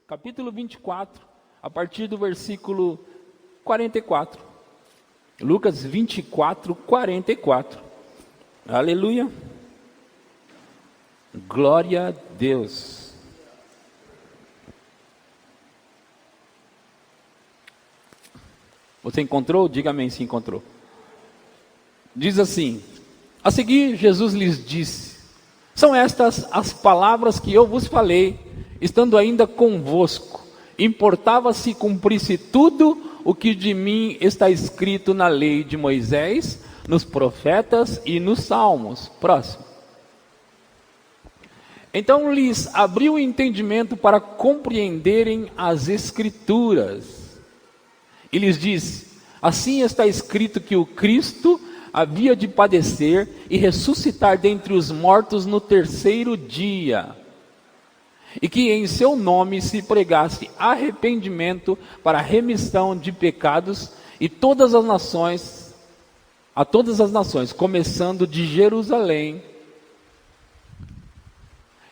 capítulo 24, a partir do versículo 44. Lucas 24, 44. Aleluia. Glória a Deus. Você encontrou? Diga amém se encontrou. Diz assim: a seguir Jesus lhes disse: são estas as palavras que eu vos falei, estando ainda convosco. Importava se cumprisse tudo o que de mim está escrito na lei de Moisés, nos profetas e nos salmos. Próximo. Então lhes abriu o entendimento para compreenderem as Escrituras. E lhes disse: assim está escrito que o Cristo havia de padecer e ressuscitar dentre os mortos no terceiro dia, e que em seu nome se pregasse arrependimento para remissão de pecados a todas as nações, começando de Jerusalém.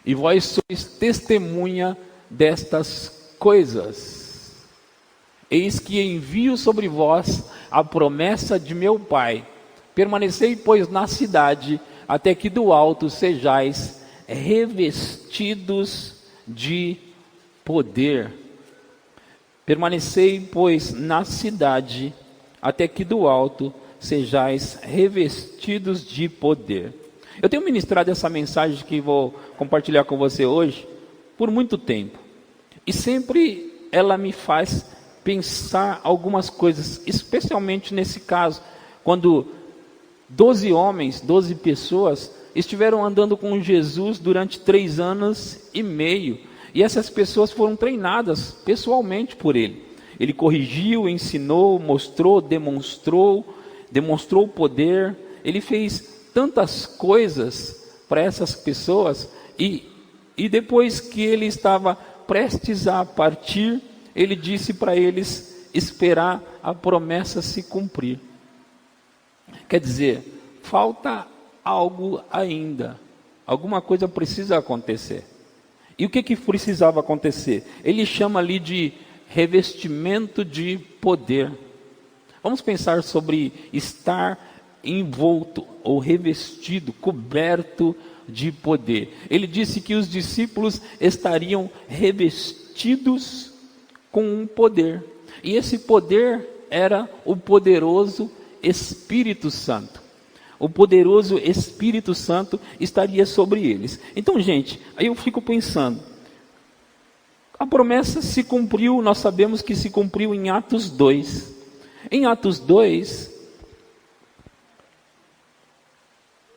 E vós sois testemunha destas coisas. Eis que envio sobre vós a promessa de meu Pai. Permanecei, pois, na cidade, até que do alto sejais revestidos de poder. Permanecei, pois, na cidade, até que do alto sejais revestidos de poder. Eu tenho ministrado essa mensagem que vou compartilhar com você hoje por muito tempo. E sempre ela me faz pensar algumas coisas, especialmente nesse caso, quando 12 homens, 12 pessoas estiveram andando com Jesus durante 3 anos e meio. E essas pessoas foram treinadas pessoalmente por ele. Ele corrigiu, ensinou, mostrou, demonstrou o poder. Ele fez tantas coisas para essas pessoas. E depois que ele estava prestes a partir, ele disse para eles esperar a promessa se cumprir. Quer dizer, falta algo ainda. Alguma coisa precisa acontecer. E o que precisava acontecer? Ele chama ali de revestimento de poder. Vamos pensar sobre estar envolto ou revestido, coberto de poder. Ele disse que os discípulos estariam revestidos com um poder. E esse poder era o poderoso Espírito Santo. O poderoso Espírito Santo estaria sobre eles. Então, gente, aí eu fico pensando, a promessa se cumpriu, nós sabemos que se cumpriu em Atos 2. Em Atos 2,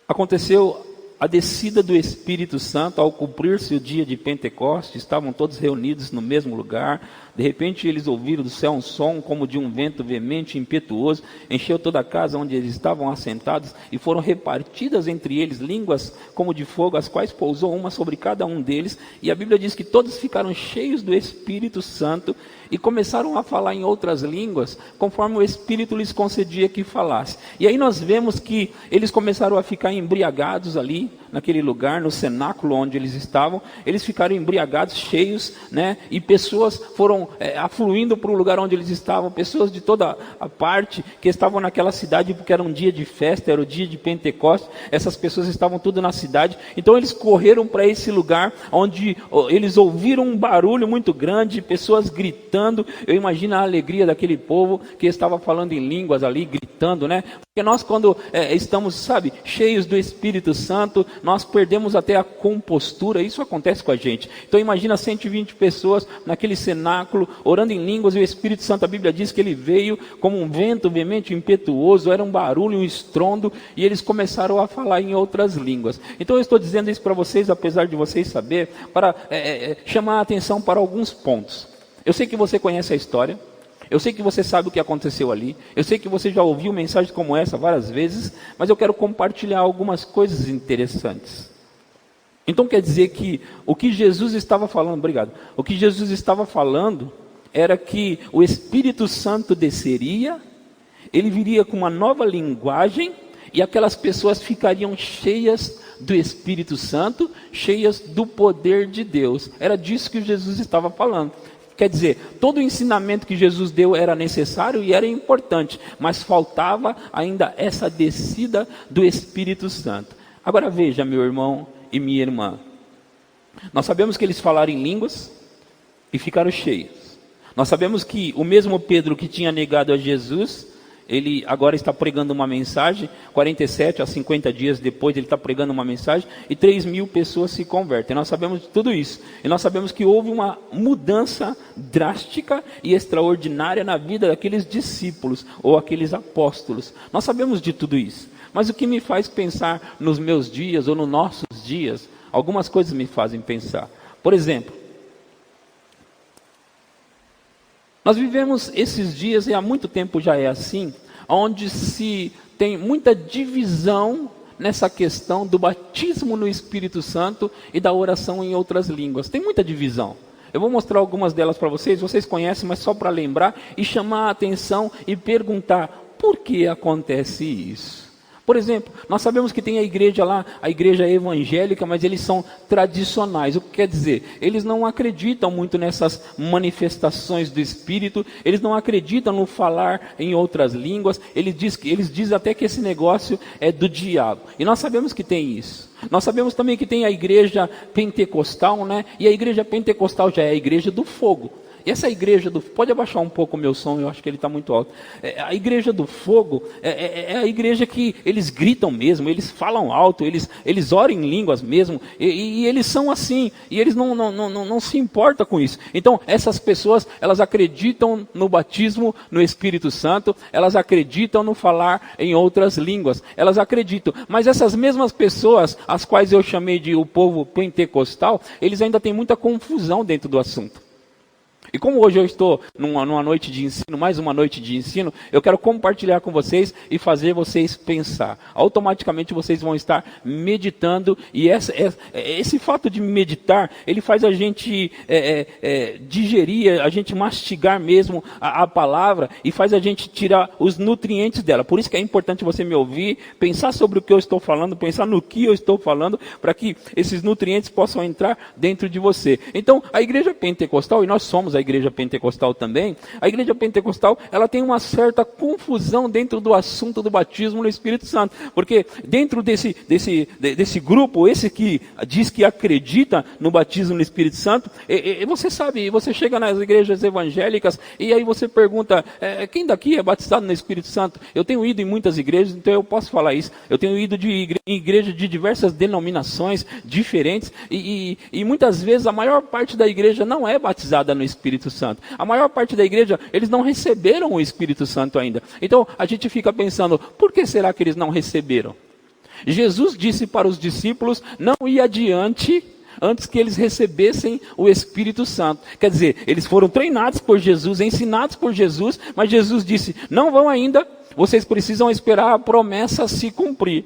aconteceu a descida do Espírito Santo ao cumprir-se o dia de Pentecostes. Estavam todos reunidos no mesmo lugar. De repente eles ouviram do céu um som como de um vento veemente e impetuoso, encheu toda a casa onde eles estavam assentados, e foram repartidas entre eles línguas como de fogo, as quais pousou uma sobre cada um deles. E a Bíblia diz que todos ficaram cheios do Espírito Santo e começaram a falar em outras línguas, conforme o Espírito lhes concedia que falasse. E aí nós vemos que eles começaram a ficar embriagados ali, naquele lugar, no cenáculo onde eles estavam. Eles ficaram embriagados, cheios, né? E pessoas foram afluindo para o lugar onde eles estavam, pessoas de toda a parte que estavam naquela cidade, porque era um dia de festa, era o dia de Pentecostes. Essas pessoas estavam tudo na cidade, então eles correram para esse lugar, onde eles ouviram um barulho muito grande, pessoas gritando. Eu imagino a alegria daquele povo que estava falando em línguas ali, gritando, né? Porque nós, quando estamos, cheios do Espírito Santo, nós perdemos até a compostura. Isso acontece com a gente. Então imagina 120 pessoas naquele cenáculo, orando em línguas, e o Espírito Santo, a Bíblia diz que ele veio como um vento veemente e impetuoso, era um barulho, um estrondo, e eles começaram a falar em outras línguas. Então eu estou dizendo isso para vocês, apesar de vocês saber, para chamar a atenção para alguns pontos. Eu sei que você conhece a história, eu sei que você sabe o que aconteceu ali, eu sei que você já ouviu mensagens como essa várias vezes, mas eu quero compartilhar algumas coisas interessantes. Então quer dizer que o que Jesus estava falando, o que Jesus estava falando era que o Espírito Santo desceria, ele viria com uma nova linguagem, e aquelas pessoas ficariam cheias do Espírito Santo, cheias do poder de Deus. Era disso que Jesus estava falando. Quer dizer, todo o ensinamento que Jesus deu era necessário e era importante, mas faltava ainda essa descida do Espírito Santo. Agora veja, meu irmão e minha irmã, nós sabemos que eles falaram em línguas e ficaram cheios. Nós sabemos que o mesmo Pedro que tinha negado a Jesus, ele agora está pregando uma mensagem, 47 a 50 dias depois ele está pregando uma mensagem, e 3.000 pessoas se convertem. Nós sabemos de tudo isso. E nós sabemos que houve uma mudança drástica e extraordinária na vida daqueles discípulos, ou aqueles apóstolos. Nós sabemos de tudo isso. Mas o que me faz pensar nos meus dias, ou nos nossos dias, algumas coisas me fazem pensar. Por exemplo, nós vivemos esses dias, e há muito tempo já é assim, onde se tem muita divisão nessa questão do batismo no Espírito Santo e da oração em outras línguas. Tem muita divisão. Eu vou mostrar algumas delas para vocês conhecem, mas só para lembrar e chamar a atenção e perguntar, por que acontece isso? Por exemplo, nós sabemos que tem a igreja lá, a igreja evangélica, mas eles são tradicionais. O que quer dizer? Eles não acreditam muito nessas manifestações do Espírito, eles não acreditam no falar em outras línguas, eles dizem até que esse negócio é do diabo. E nós sabemos que tem isso. Nós sabemos também que tem a igreja pentecostal, né? E a igreja pentecostal já é a igreja do fogo. E essa igreja do... Pode abaixar um pouco o meu som, eu acho que ele está muito alto. A igreja do fogo é a igreja que eles gritam mesmo, eles falam alto, eles oram em línguas mesmo, e eles são assim, e eles não se importam com isso. Então, essas pessoas, elas acreditam no batismo no Espírito Santo, elas acreditam no falar em outras línguas, elas acreditam. Mas essas mesmas pessoas, as quais eu chamei de o povo pentecostal, eles ainda têm muita confusão dentro do assunto. E como hoje eu estou numa noite de ensino, mais uma noite de ensino, eu quero compartilhar com vocês e fazer vocês pensar. Automaticamente vocês vão estar meditando, e esse fato de meditar, ele faz a gente digerir, a gente mastigar mesmo a palavra, e faz a gente tirar os nutrientes dela. Por isso que é importante você me ouvir, pensar sobre o que eu estou falando, pensar no que eu estou falando, para que esses nutrientes possam entrar dentro de você. Então, a igreja pentecostal, e nós somos a igreja pentecostal também, a igreja pentecostal, ela tem uma certa confusão dentro do assunto do batismo no Espírito Santo, porque dentro desse grupo, esse que diz que acredita no batismo no Espírito Santo, você sabe, você chega nas igrejas evangélicas, e aí você pergunta, quem daqui é batizado no Espírito Santo? Eu tenho ido em muitas igrejas, então eu posso falar isso, eu tenho ido em igrejas de diversas denominações diferentes, e muitas vezes a maior parte da igreja não é batizada no Espírito Santo. A maior parte da igreja, eles não receberam o Espírito Santo ainda. Então, a gente fica pensando, por que será que eles não receberam? Jesus disse para os discípulos não ir adiante antes que eles recebessem o Espírito Santo. Quer dizer, eles foram treinados por Jesus, ensinados por Jesus, mas Jesus disse, não vão ainda, vocês precisam esperar a promessa se cumprir.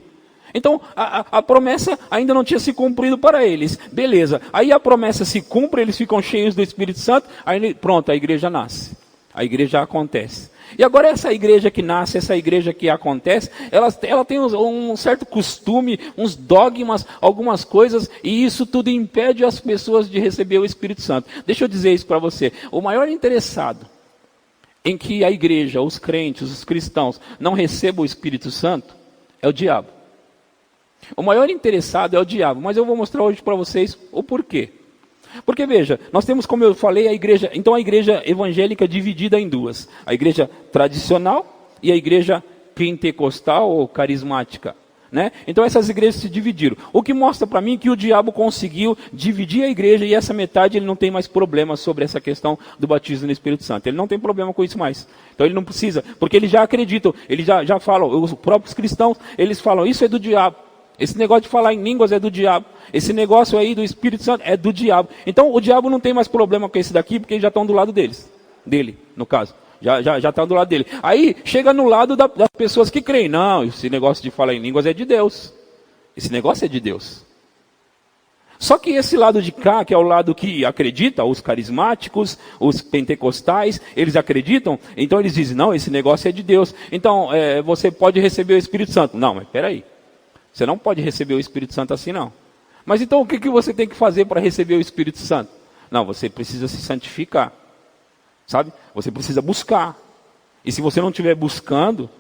Então, a promessa ainda não tinha se cumprido para eles. Beleza. Aí a promessa se cumpre, eles ficam cheios do Espírito Santo, aí pronto, a igreja nasce. A igreja acontece. E agora essa igreja que nasce, essa igreja que acontece, ela tem um certo costume, uns dogmas, algumas coisas, e isso tudo impede as pessoas de receber o Espírito Santo. Deixa eu dizer isso para você. O maior interessado em que a igreja, os crentes, os cristãos, não recebam o Espírito Santo, é o diabo. O maior interessado é o diabo, mas eu vou mostrar hoje para vocês o porquê. Porque veja, nós temos, como eu falei, a igreja evangélica dividida em duas. A igreja tradicional e a igreja pentecostal ou carismática. Né? Então essas igrejas se dividiram. O que mostra para mim que o diabo conseguiu dividir a igreja, e essa metade ele não tem mais problema sobre essa questão do batismo no Espírito Santo. Ele não tem problema com isso mais. Então ele não precisa, porque eles já acreditam, eles já falam, os próprios cristãos, eles falam, isso é do diabo. Esse negócio de falar em línguas é do diabo. Esse negócio aí do Espírito Santo é do diabo. Então o diabo não tem mais problema com esse daqui, porque eles já estão do lado dele, no caso. Já estão do lado dele. Aí chega no lado das pessoas que creem. Não, esse negócio de falar em línguas é de Deus. Esse negócio é de Deus. Só que esse lado de cá, que é o lado que acredita, os carismáticos, os pentecostais, eles acreditam, então eles dizem, não, esse negócio é de Deus. Então, você pode receber o Espírito Santo. Não, mas peraí. Você não pode receber o Espírito Santo assim, não. Mas então o que você tem que fazer para receber o Espírito Santo? Não, você precisa se santificar. Sabe? Você precisa buscar. E se você não estiver buscando,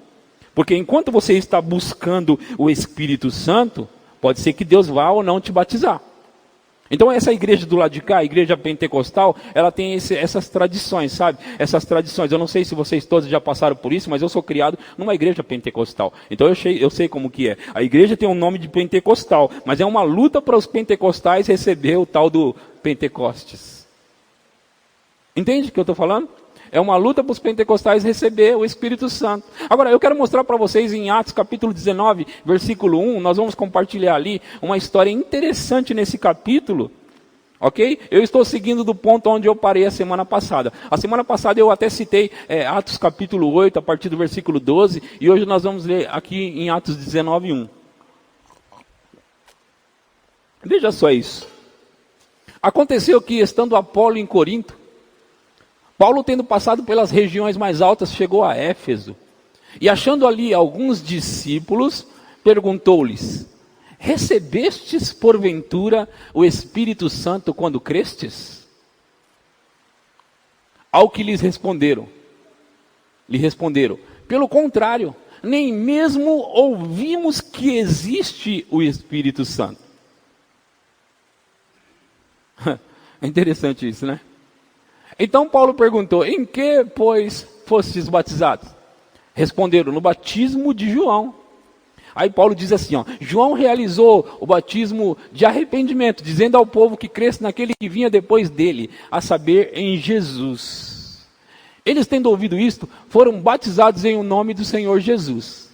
porque enquanto você está buscando o Espírito Santo, pode ser que Deus vá ou não te batizar. Então essa igreja do lado de cá, a igreja pentecostal, ela tem essas tradições, sabe? Essas tradições, eu não sei se vocês todos já passaram por isso, mas eu sou criado numa igreja pentecostal. Então eu sei como que é. A igreja tem um nome de pentecostal, mas é uma luta para os pentecostais receber o tal do Pentecostes. Entende o que eu estou falando? É uma luta para os pentecostais receber o Espírito Santo. Agora, eu quero mostrar para vocês em Atos capítulo 19, versículo 1, nós vamos compartilhar ali uma história interessante nesse capítulo, ok? Eu estou seguindo do ponto onde eu parei a semana passada. A semana passada eu até citei Atos capítulo 8, a partir do versículo 12, e hoje nós vamos ler aqui em Atos 19, 1. Veja só isso. Aconteceu que, estando Apolo em Corinto, Paulo, tendo passado pelas regiões mais altas, chegou a Éfeso. E achando ali alguns discípulos, perguntou-lhes: recebestes porventura o Espírito Santo quando crestes? Ao que lhe responderam, pelo contrário, nem mesmo ouvimos que existe o Espírito Santo. É interessante isso, né? Então Paulo perguntou: em que, pois, fostes batizados? Responderam: no batismo de João. Aí Paulo diz assim, João realizou o batismo de arrependimento, dizendo ao povo que cresce naquele que vinha depois dele, a saber, em Jesus. Eles, tendo ouvido isto, foram batizados em o nome do Senhor Jesus.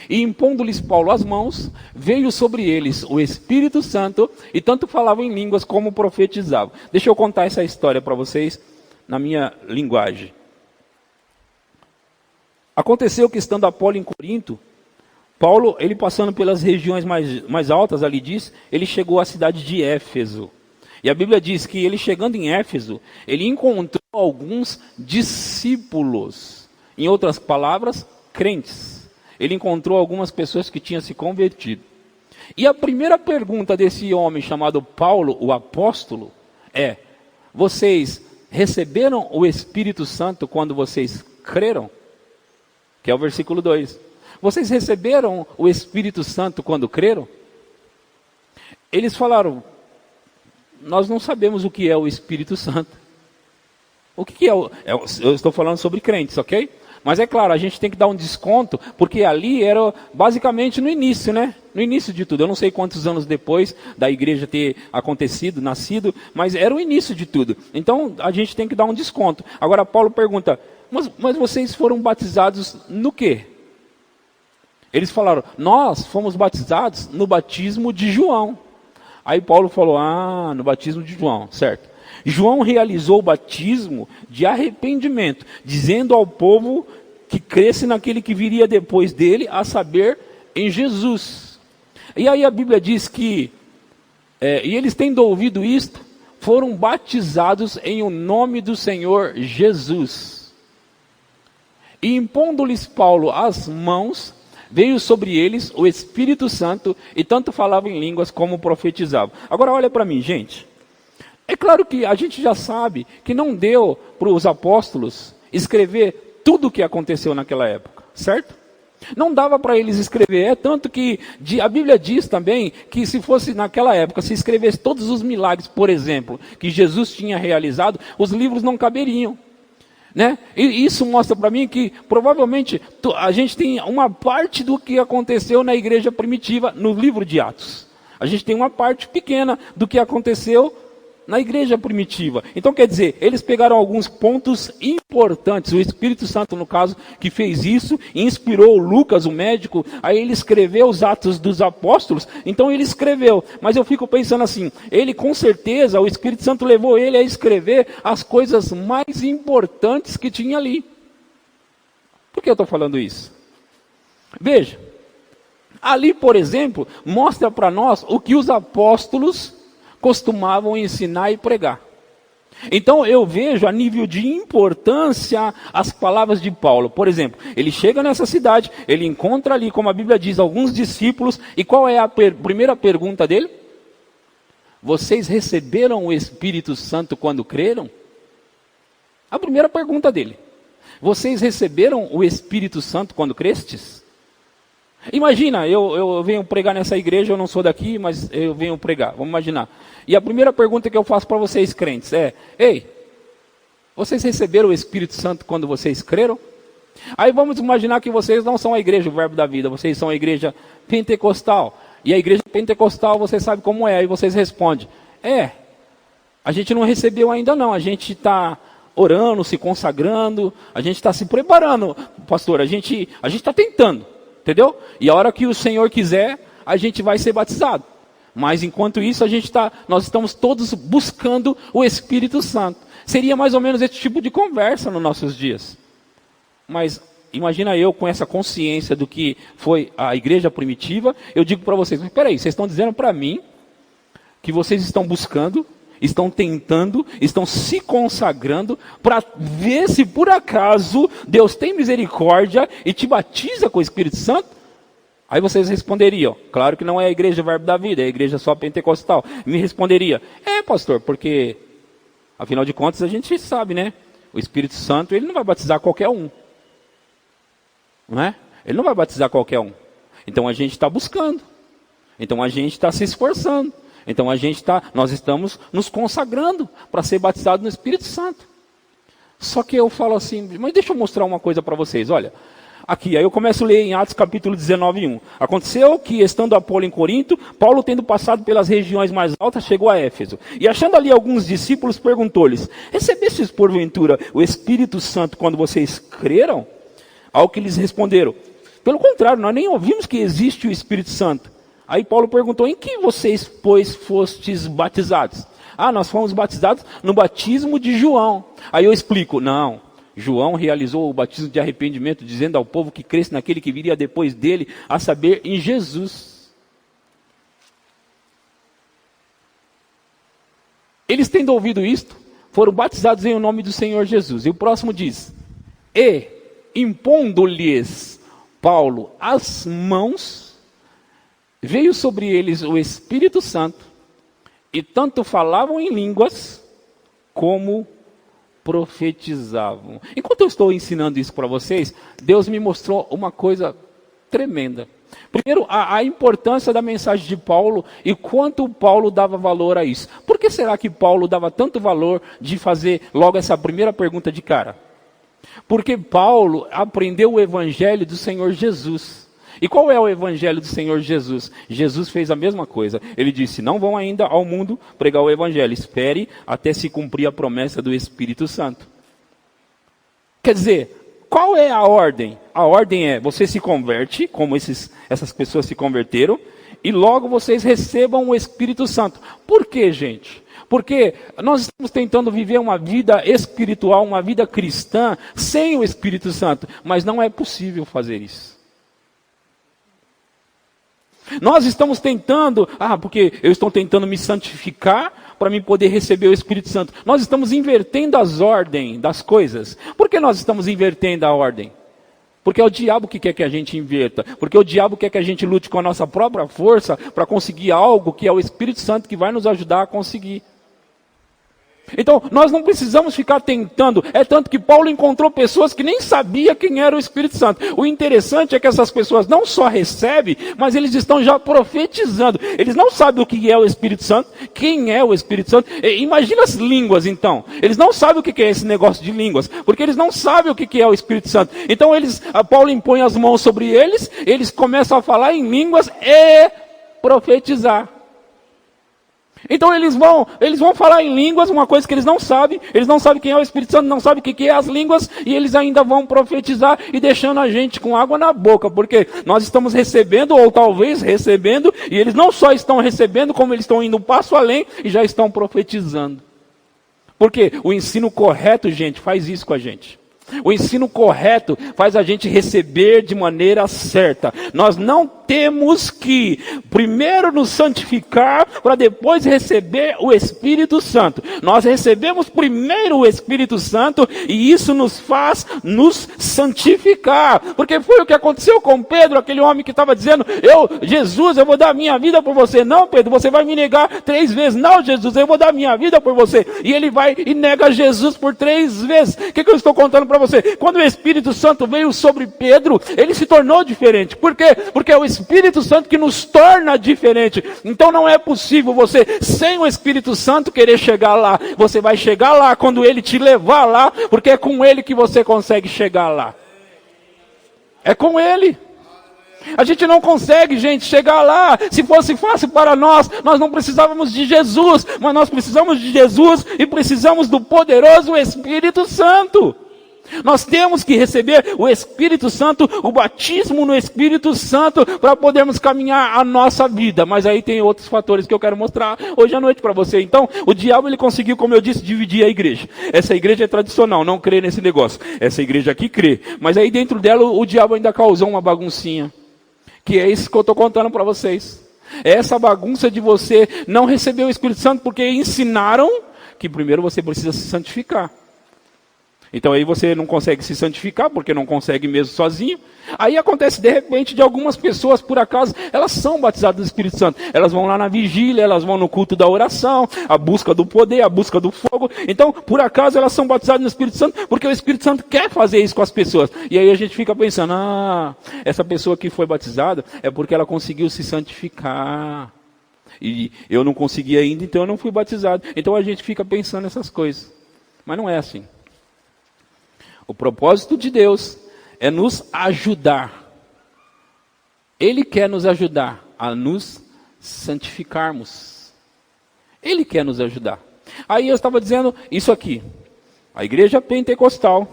E impondo-lhes Paulo as mãos, veio sobre eles o Espírito Santo, e tanto falavam em línguas como profetizavam. Deixa eu contar essa história para vocês, na minha linguagem. Aconteceu que, estando Apolo em Corinto, Paulo, ele passando pelas regiões mais altas, ali diz, ele chegou à cidade de Éfeso. E a Bíblia diz que ele, chegando em Éfeso, ele encontrou alguns discípulos. Em outras palavras, crentes. Ele encontrou algumas pessoas que tinham se convertido. E a primeira pergunta desse homem chamado Paulo, o apóstolo, é: vocês receberam o Espírito Santo quando vocês creram? Que é o versículo 2. Vocês receberam o Espírito Santo quando creram? Eles falaram: nós não sabemos o que é o Espírito Santo. O que é eu estou falando sobre crentes, ok? Mas é claro, a gente tem que dar um desconto, porque ali era basicamente no início, né? No início de tudo. Eu não sei quantos anos depois da igreja ter acontecido, nascido, mas era o início de tudo. Então a gente tem que dar um desconto. Agora Paulo pergunta: mas vocês foram batizados no quê? Eles falaram: nós fomos batizados no batismo de João. Aí Paulo falou: no batismo de João, certo. João realizou o batismo de arrependimento, dizendo ao povo que cresce naquele que viria depois dele, a saber, em Jesus. E aí a Bíblia diz que, e eles tendo ouvido isto, foram batizados em o nome do Senhor Jesus. E impondo-lhes Paulo as mãos, veio sobre eles o Espírito Santo, e tanto falavam em línguas como profetizavam. Agora olha para mim, gente. É claro que a gente já sabe que não deu para os apóstolos escrever tudo o que aconteceu naquela época, certo? Não dava para eles escrever, tanto que a Bíblia diz também que se fosse naquela época, se escrevesse todos os milagres, por exemplo, que Jesus tinha realizado, os livros não caberiam. Né? E isso mostra para mim que provavelmente a gente tem uma parte do que aconteceu na igreja primitiva no livro de Atos. A gente tem uma parte pequena do que aconteceu na igreja primitiva. Então quer dizer, eles pegaram alguns pontos importantes, o Espírito Santo no caso, que fez isso, inspirou Lucas, o médico, aí ele escreveu os Atos dos Apóstolos, então ele escreveu, mas eu fico pensando assim, ele com certeza, o Espírito Santo levou ele a escrever as coisas mais importantes que tinha ali. Por que eu estou falando isso? Veja, ali por exemplo, mostra para nós o que os apóstolos costumavam ensinar e pregar. Então eu vejo a nível de importância as palavras de Paulo. Por exemplo, ele chega nessa cidade, ele encontra ali, como a Bíblia diz, alguns discípulos. E qual é a primeira pergunta dele? Vocês receberam o Espírito Santo quando creram? A primeira pergunta dele. Vocês receberam o Espírito Santo quando crestes? Imagina, eu venho pregar nessa igreja, eu não sou daqui, mas eu venho pregar, vamos imaginar. E a primeira pergunta que eu faço para vocês crentes é: ei, vocês receberam o Espírito Santo quando vocês creram? Aí vamos imaginar que vocês não são a igreja, o Verbo da Vida, vocês são a igreja pentecostal. E a igreja pentecostal, você sabe como é, aí vocês respondem: a gente não recebeu ainda não, a gente está orando, se consagrando, a gente está se preparando, pastor, a gente está tentando. Entendeu? E a hora que o Senhor quiser, a gente vai ser batizado. Mas enquanto isso, nós estamos todos buscando o Espírito Santo. Seria mais ou menos esse tipo de conversa nos nossos dias. Mas imagina eu com essa consciência do que foi a igreja primitiva, eu digo para vocês: mas peraí, vocês estão dizendo para mim que vocês estão buscando, estão tentando, estão se consagrando para ver se por acaso Deus tem misericórdia e te batiza com o Espírito Santo? Aí vocês responderiam: claro que não é a igreja Verbo da Vida, é a igreja só pentecostal. Me responderia: pastor, porque afinal de contas a gente sabe, né? O Espírito Santo, ele não vai batizar qualquer um. Não é? Ele não vai batizar qualquer um. Então a gente está buscando. Então a gente está se esforçando. Então nós estamos nos consagrando para ser batizado no Espírito Santo. Só que eu falo assim: mas deixa eu mostrar uma coisa para vocês, olha. Aqui, aí eu começo a ler em Atos capítulo 19, 1. Aconteceu que, estando Apolo em Corinto, Paulo, tendo passado pelas regiões mais altas, chegou a Éfeso. E achando ali alguns discípulos, perguntou-lhes: recebestes porventura o Espírito Santo quando vocês creram? Ao que lhes responderam: pelo contrário, nós nem ouvimos que existe o Espírito Santo. Aí Paulo perguntou: em que vocês, pois, fostes batizados? Nós fomos batizados no batismo de João. Aí eu explico: não, João realizou o batismo de arrependimento, dizendo ao povo que cresce naquele que viria depois dele, a saber, em Jesus. Eles, tendo ouvido isto, foram batizados em nome do Senhor Jesus. E o próximo diz: e, impondo-lhes Paulo as mãos, veio sobre eles o Espírito Santo, e tanto falavam em línguas, como profetizavam. Enquanto eu estou ensinando isso para vocês, Deus me mostrou uma coisa tremenda. Primeiro, a importância da mensagem de Paulo e quanto Paulo dava valor a isso. Por que será que Paulo dava tanto valor de fazer logo essa primeira pergunta de cara? Porque Paulo aprendeu o evangelho do Senhor Jesus. E qual é o evangelho do Senhor Jesus? Jesus fez a mesma coisa. Ele disse: não vão ainda ao mundo pregar o evangelho, espere até se cumprir a promessa do Espírito Santo. Quer dizer, qual é a ordem? A ordem é: você se converte, como essas pessoas se converteram, e logo vocês recebam o Espírito Santo. Por quê, gente? Porque nós estamos tentando viver uma vida espiritual, uma vida cristã, sem o Espírito Santo, mas não é possível fazer isso. Nós estamos tentando, porque eu estou tentando me santificar para mim poder receber o Espírito Santo. Nós estamos invertendo as ordens das coisas. Por que nós estamos invertendo a ordem? Porque é o diabo que quer que a gente inverta. Porque o diabo quer que a gente lute com a nossa própria força para conseguir algo que é o Espírito Santo que vai nos ajudar a conseguir. Então, nós não precisamos ficar tentando. É tanto que Paulo encontrou pessoas que nem sabiam quem era o Espírito Santo. O interessante é que essas pessoas não só recebem, mas eles estão já profetizando. Eles não sabem o que é o Espírito Santo, quem é o Espírito Santo. Imagina as línguas, então. Eles não sabem o que é esse negócio de línguas, porque eles não sabem o que é o Espírito Santo. Então, Paulo impõe as mãos sobre eles, eles começam a falar em línguas e profetizar. Então eles vão falar em línguas, uma coisa que eles não sabem quem é o Espírito Santo, não sabem o que é as línguas, e eles ainda vão profetizar e deixando a gente com água na boca, porque nós estamos recebendo, ou talvez recebendo, e eles não só estão recebendo, como eles estão indo um passo além e já estão profetizando. Porque o ensino correto, gente, faz isso com a gente. O ensino correto faz a gente receber de maneira certa. Nós não temos que primeiro nos santificar para depois receber o Espírito Santo. Nós recebemos primeiro o Espírito Santo e isso nos faz nos santificar. Porque foi o que aconteceu com Pedro, aquele homem que estava dizendo, Jesus, eu vou dar minha vida por você. Não, Pedro, você vai me negar 3 vezes. Não, Jesus, eu vou dar minha vida por você. E ele vai e nega Jesus por 3 vezes. O que eu estou contando para você? Quando o Espírito Santo veio sobre Pedro, ele se tornou diferente. Por quê? Porque é o Espírito Santo que nos torna diferente. Então não é possível você, sem o Espírito Santo, querer chegar lá. Você vai chegar lá quando ele te levar lá, porque é com ele que você consegue chegar lá. É com ele. A gente não consegue, gente, chegar lá. Se fosse fácil para nós, nós não precisávamos de Jesus. Mas nós precisamos de Jesus e precisamos do poderoso Espírito Santo. Nós temos que receber o Espírito Santo, o batismo no Espírito Santo, para podermos caminhar a nossa vida. Mas aí tem outros fatores que eu quero mostrar hoje à noite para você. Então, o diabo ele conseguiu, como eu disse, dividir a igreja. Essa igreja é tradicional, não crê nesse negócio. Essa igreja aqui crê. Mas aí dentro dela o diabo ainda causou uma baguncinha. Que é isso que eu estou contando para vocês. É essa bagunça de você não receber o Espírito Santo, porque ensinaram que primeiro você precisa se santificar. Então aí você não consegue se santificar, porque não consegue mesmo sozinho. Aí acontece de repente de algumas pessoas, por acaso, elas são batizadas no Espírito Santo. Elas vão lá na vigília, elas vão no culto da oração, a busca do poder, a busca do fogo. Então, por acaso, elas são batizadas no Espírito Santo, porque o Espírito Santo quer fazer isso com as pessoas. E aí a gente fica pensando, essa pessoa que foi batizada é porque ela conseguiu se santificar. E eu não consegui ainda, então eu não fui batizado. Então a gente fica pensando nessas coisas. Mas não é assim. O propósito de Deus é nos ajudar. Ele quer nos ajudar a nos santificarmos. Ele quer nos ajudar. Aí eu estava dizendo isso aqui. A igreja pentecostal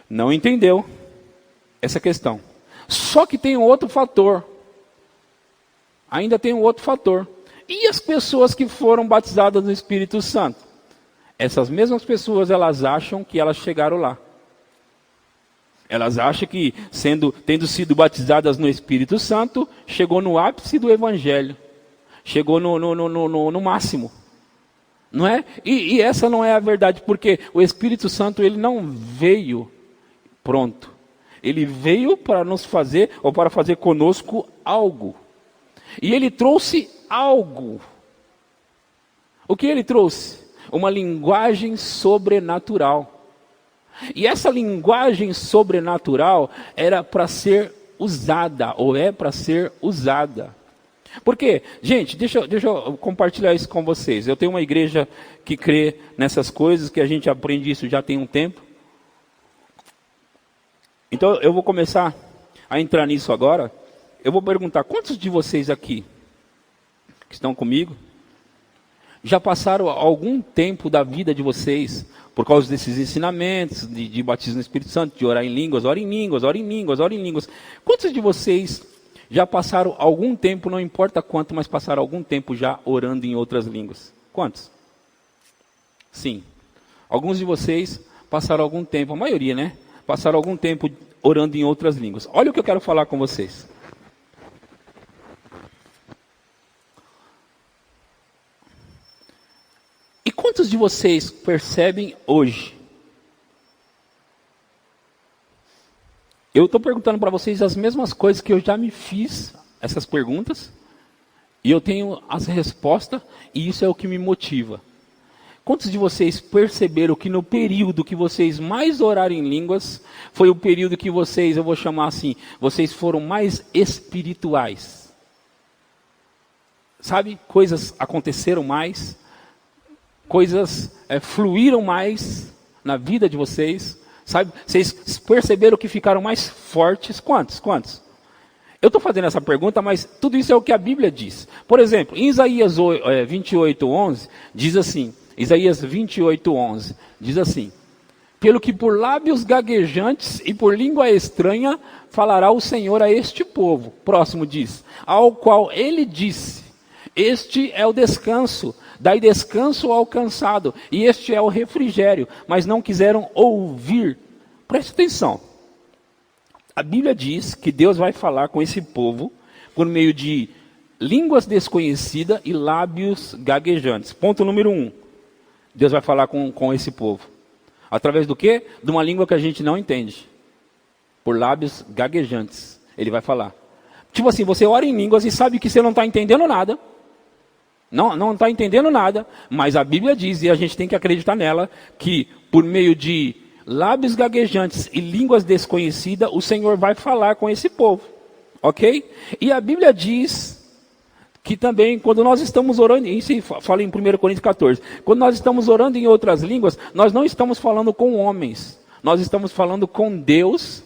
não entendeu essa questão. Só que tem um outro fator. Ainda tem um outro fator. E as pessoas que foram batizadas no Espírito Santo? Essas mesmas pessoas, elas acham que elas chegaram lá. Elas acham que, tendo sido batizadas no Espírito Santo, chegou no ápice do Evangelho. Chegou no máximo. Não é? E essa não é a verdade, porque o Espírito Santo, ele não veio pronto. Ele veio para nos fazer, ou para fazer conosco algo. E ele trouxe algo. O que ele trouxe? Uma linguagem sobrenatural. E essa linguagem sobrenatural era para ser usada, ou é para ser usada. Por quê? Gente, deixa eu compartilhar isso com vocês. Eu tenho uma igreja que crê nessas coisas, que a gente aprende isso já tem um tempo. Então eu vou começar a entrar nisso agora. Eu vou perguntar, quantos de vocês aqui, que estão comigo, já passaram algum tempo da vida de vocês, por causa desses ensinamentos, de batismo no Espírito Santo, de orar em línguas, ora em línguas, ora em línguas, ora em línguas. Quantos de vocês já passaram algum tempo, não importa quanto, mas passaram algum tempo já orando em outras línguas? Quantos? Sim. Alguns de vocês passaram algum tempo, a maioria, né? Passaram algum tempo orando em outras línguas. Olha o que eu quero falar com vocês. E quantos de vocês percebem hoje? Eu estou perguntando para vocês as mesmas coisas que eu já me fiz, essas perguntas, e eu tenho as respostas, e isso é o que me motiva. Quantos de vocês perceberam que no período que vocês mais oraram em línguas, foi o período que vocês, eu vou chamar assim, vocês foram mais espirituais? Sabe? Coisas aconteceram mais, coisas fluíram mais na vida de vocês, sabe? Vocês perceberam que ficaram mais fortes? Quantos? Eu estou fazendo essa pergunta, mas tudo isso é o que a Bíblia diz. Por exemplo, em Isaías 28:11, diz assim, Isaías 28:11, diz assim, pelo que por lábios gaguejantes e por língua estranha falará o Senhor a este povo. Próximo diz, ao qual ele disse, este é o descanso, dai descanso ao cansado, e este é o refrigério, mas não quiseram ouvir. Preste atenção. A Bíblia diz que Deus vai falar com esse povo por meio de línguas desconhecidas e lábios gaguejantes. Ponto número 1. Deus vai falar com esse povo. Através do quê? De uma língua que a gente não entende. Por lábios gaguejantes. Ele vai falar. Tipo assim, você ora em línguas e sabe que você não está entendendo nada. Não está entendendo nada. Mas a Bíblia diz, e a gente tem que acreditar nela, que por meio de lábios gaguejantes e línguas desconhecidas, o Senhor vai falar com esse povo. Ok? E a Bíblia diz que também, quando nós estamos orando, isso fala em 1 Coríntios 14, quando nós estamos orando em outras línguas, nós não estamos falando com homens, nós estamos falando com Deus,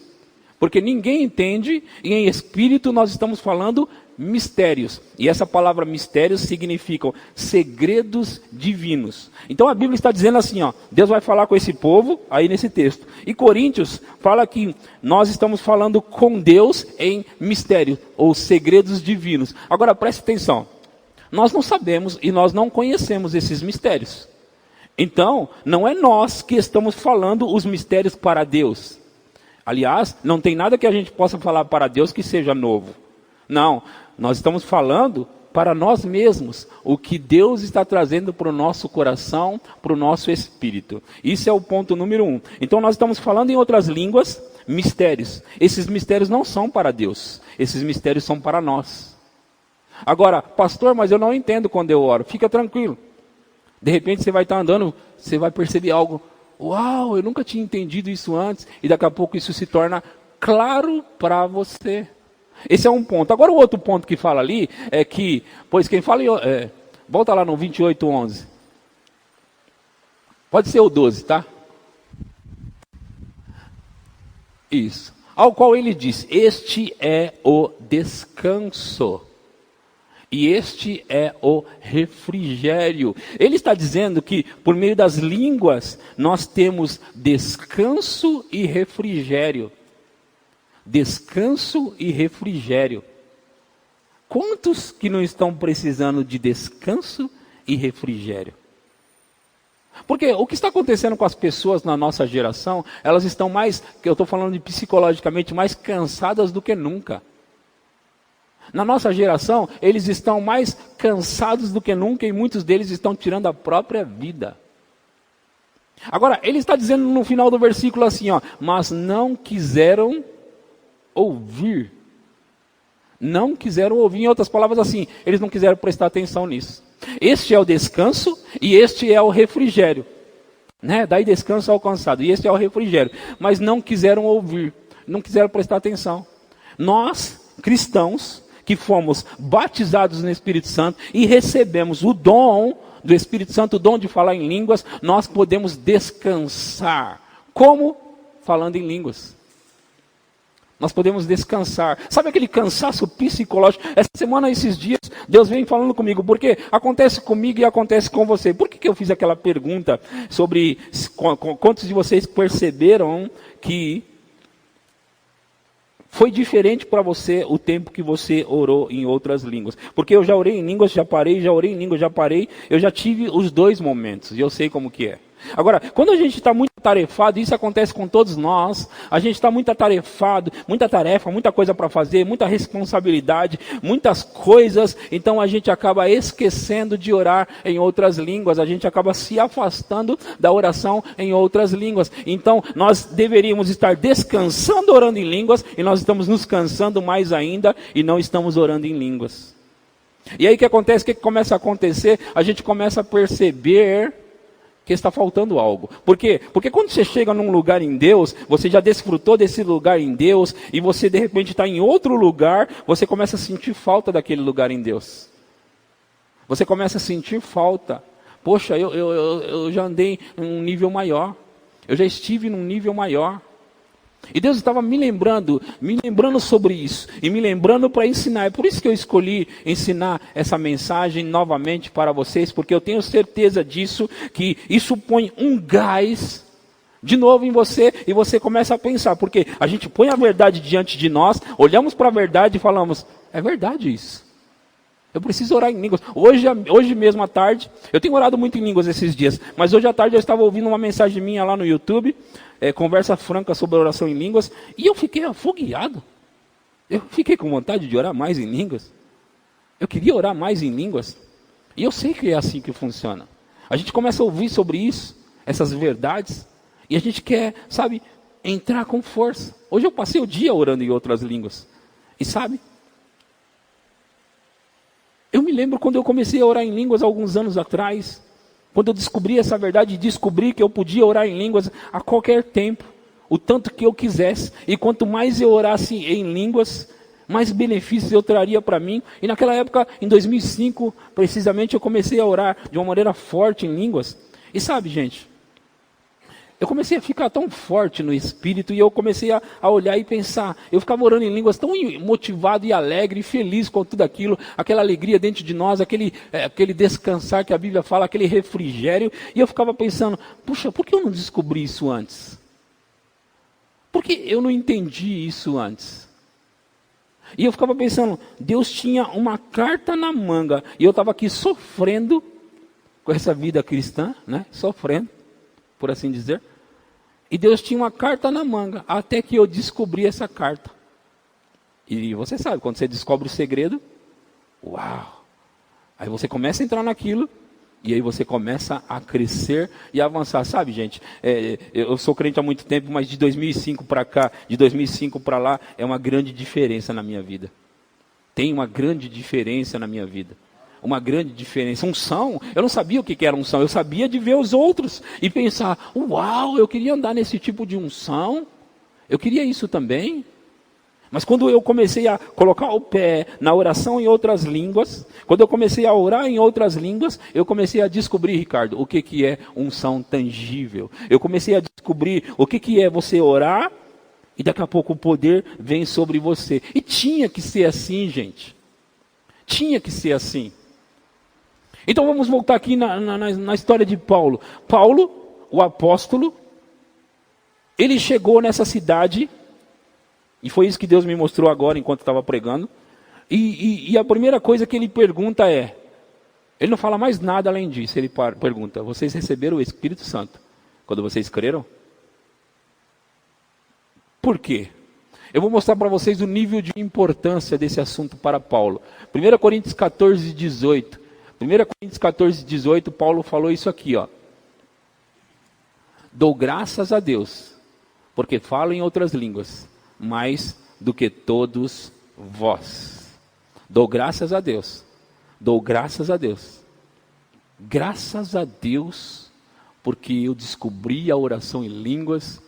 porque ninguém entende, e em espírito nós estamos falando mistérios. E essa palavra mistérios significa segredos divinos. Então a Bíblia está dizendo assim, ó, Deus vai falar com esse povo, aí nesse texto. E Coríntios fala que nós estamos falando com Deus em mistério, ou segredos divinos. Agora preste atenção, nós não sabemos e nós não conhecemos esses mistérios. Então, não é nós que estamos falando os mistérios para Deus. Aliás, não tem nada que a gente possa falar para Deus que seja novo. Não, nós estamos falando para nós mesmos o que Deus está trazendo para o nosso coração, para o nosso espírito. Isso é o ponto número 1. Então nós estamos falando em outras línguas, mistérios. Esses mistérios não são para Deus, esses mistérios são para nós. Agora, pastor, mas eu não entendo quando eu oro. Fica tranquilo. De repente você vai estar andando, você vai perceber algo. Uau, eu nunca tinha entendido isso antes. E daqui a pouco isso se torna claro para você. Esse é um ponto. Agora o outro ponto que fala ali é que, pois quem fala, volta lá no 28:11. Pode ser o 12, tá? Isso. Ao qual ele diz, este é o descanso. E este é o refrigério. Ele está dizendo que por meio das línguas nós temos descanso e refrigério. Descanso e refrigério. Quantos que não estão precisando de descanso e refrigério? Porque o que está acontecendo com as pessoas na nossa geração, elas estão mais, que eu estou falando de psicologicamente, mais cansadas do que nunca. Na nossa geração, eles estão mais cansados do que nunca e muitos deles estão tirando a própria vida. Agora, ele está dizendo no final do versículo assim, ó, mas não quiseram ouvir. Não quiseram ouvir, em outras palavras assim, eles não quiseram prestar atenção nisso. Este é o descanso e este é o refrigério. Né? Daí descanso alcançado, e este é o refrigério. Mas não quiseram ouvir, não quiseram prestar atenção. Nós, cristãos, que fomos batizados no Espírito Santo e recebemos o dom do Espírito Santo, o dom de falar em línguas, nós podemos descansar. Como? Falando em línguas. Nós podemos descansar. Sabe aquele cansaço psicológico? Essa semana, esses dias, Deus vem falando comigo, porque acontece comigo e acontece com você. Por que eu fiz aquela pergunta sobre quantos de vocês perceberam que foi diferente para você o tempo que você orou em outras línguas? Porque eu já orei em línguas, já parei, já orei em línguas, já parei. Eu já tive os dois momentos e eu sei como que é. Agora, quando a gente está muito atarefado, isso acontece com todos nós, a gente está muito atarefado, muita tarefa, muita coisa para fazer, muita responsabilidade, muitas coisas, então a gente acaba esquecendo de orar em outras línguas, a gente acaba se afastando da oração em outras línguas. Então, nós deveríamos estar descansando orando em línguas, e nós estamos nos cansando mais ainda, e não estamos orando em línguas. E aí o que acontece? O que começa a acontecer? A gente começa a perceber que está faltando algo. Por quê? Porque quando você chega num lugar em Deus, você já desfrutou desse lugar em Deus, e você de repente está em outro lugar, você começa a sentir falta daquele lugar em Deus. Você começa a sentir falta. Poxa, eu já andei em um nível maior. Eu já estive num nível maior. E Deus estava me lembrando sobre isso, e me lembrando para ensinar. É por isso que eu escolhi ensinar essa mensagem novamente para vocês, porque eu tenho certeza disso, que isso põe um gás de novo em você, e você começa a pensar, porque a gente põe a verdade diante de nós, olhamos para a verdade e falamos, é verdade isso. Eu preciso orar em línguas. Hoje mesmo à tarde, eu tenho orado muito em línguas esses dias, mas hoje à tarde eu estava ouvindo uma mensagem minha lá no YouTube, conversa franca sobre oração em línguas, e eu fiquei afogueado. Eu fiquei com vontade de orar mais em línguas. Eu queria orar mais em línguas. E eu sei que é assim que funciona. A gente começa a ouvir sobre isso, essas verdades, e a gente quer, sabe, entrar com força. Hoje eu passei o dia orando em outras línguas. E sabe, eu me lembro quando eu comecei a orar em línguas alguns anos atrás, quando eu descobri essa verdade e descobri que eu podia orar em línguas a qualquer tempo, o tanto que eu quisesse, e quanto mais eu orasse em línguas, mais benefícios eu traria para mim. E naquela época, em 2005, precisamente, eu comecei a orar de uma maneira forte em línguas. E sabe, gente, eu comecei a ficar tão forte no espírito, e eu comecei a olhar e pensar. Eu ficava orando em línguas tão motivado e alegre e feliz com tudo aquilo, aquela alegria dentro de nós, aquele descansar que a Bíblia fala, aquele refrigério. E eu ficava pensando, puxa, por que eu não descobri isso antes? Por que eu não entendi isso antes? E eu ficava pensando, Deus tinha uma carta na manga, e eu estava aqui sofrendo com essa vida cristã, né? Sofrendo, por assim dizer. E Deus tinha uma carta na manga, até que eu descobri essa carta. E você sabe, quando você descobre o segredo, uau! Aí você começa a entrar naquilo, e aí você começa a crescer e avançar. Sabe, gente, eu sou crente há muito tempo, mas de 2005 para cá, de 2005 para lá, é uma grande diferença na minha vida. Tem uma grande diferença na minha vida. Uma grande diferença. Unção, eu não sabia o que era unção, eu sabia de ver os outros e pensar, uau, eu queria andar nesse tipo de unção, eu queria isso também. Mas quando eu comecei a colocar o pé na oração em outras línguas, quando eu comecei a orar em outras línguas, eu comecei a descobrir, Ricardo, o que é unção tangível. Eu comecei a descobrir o que é você orar e daqui a pouco o poder vem sobre você. E tinha que ser assim, gente. Tinha que ser assim. Então vamos voltar aqui na história de Paulo. Paulo, o apóstolo, ele chegou nessa cidade, e foi isso que Deus me mostrou agora enquanto estava pregando. E a primeira coisa que ele pergunta ele não fala mais nada além disso, ele pergunta, vocês receberam o Espírito Santo quando vocês creram? Por quê? Eu vou mostrar para vocês o nível de importância desse assunto para Paulo. 1 Coríntios 14, 18. 1 Coríntios 14, 18, Paulo falou isso aqui, ó. Dou graças a Deus, porque falo em outras línguas, mais do que todos vós. Dou graças a Deus. Dou graças a Deus. Graças a Deus, porque eu descobri a oração em línguas